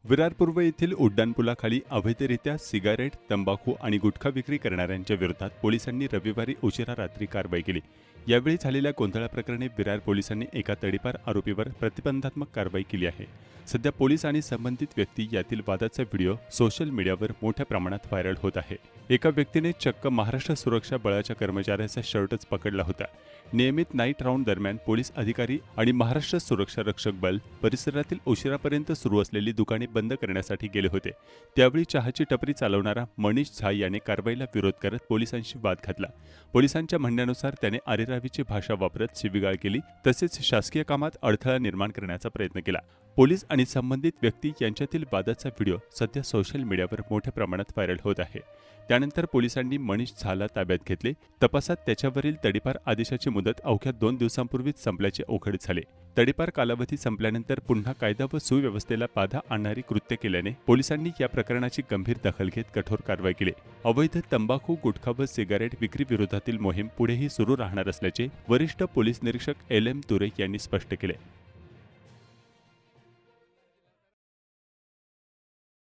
विरार पूर्व येथील उड्डाणपुलाखाली अवैधरित्या सिगारेट, तंबाखू आणि गुटखा विक्री करणाऱ्यांच्या विरोधात पोलिसांनी रविवारी उशिरा रात्री कारवाई केली। यावेळी झालेल्या गोंधळाप्रकरणी विरार पोलिसांनी एका तडीपार आरोपीवर प्रतिबंधात्मक कारवाई केली आहे। सध्या पोलीस आणि संबंधित व्यक्ती यातील वादाचा व्हिडिओ सोशल मीडियावर मोठ्या प्रमाणात व्हायरल होत आहे। एका व्यक्तीने चक्क महाराष्ट्र सुरक्षा बळाच्या कर्मचाऱ्याचा शर्टच पकडला होता। नियमित नाईट राऊंड दरम्यान पोलीस अधिकारी आणि महाराष्ट्र सुरक्षा रक्षक बल परिसरातील उशिरापर्यंत सुरू असलेली दुकाने बंद करण्यासाठी गेले होते। त्यावेळी चहाची टपरी चालवणारा मनीष झा याने कारवाईला विरोध करत पोलिसांशी वाद घातला। पोलिसांच्या म्हणण्यानुसार त्याने अरेरावीची भाषा वापरत शिवीगाळ केली, तसेच शासकीय कामात अडथळा निर्माण करण्याचा प्रयत्न केला। पोलीस आणि संबंधित व्यक्ती यांच्यातील वादाचा व्हिडिओ सध्या सोशल मीडियावर मोठ्या प्रमाणात व्हायरल होत आहे। त्यानंतर पोलिसांनी मनीष झाला ताब्यात घेतले। तपासात त्याच्यावरील तडीपार आदेशाची मुदत अवघ्या 2 दिवसांपूर्वीच संपल्याचे उघड झाले। तडीपार कालावधी संपल्यानंतर पुन्हा कायदा व सुव्यवस्थेला बाधा आणणारी कृत्य केल्याने पोलिसांनी या प्रकरणाची गंभीर दखल घेत कठोर कारवाई केली। अवैध तंबाखू, गुटखा व सिगारेट विक्री विरोधातील मोहीम पुढेही सुरू राहणार असल्याचे वरिष्ठ पोलीस निरीक्षक LM तुरे यांनी स्पष्ट केले।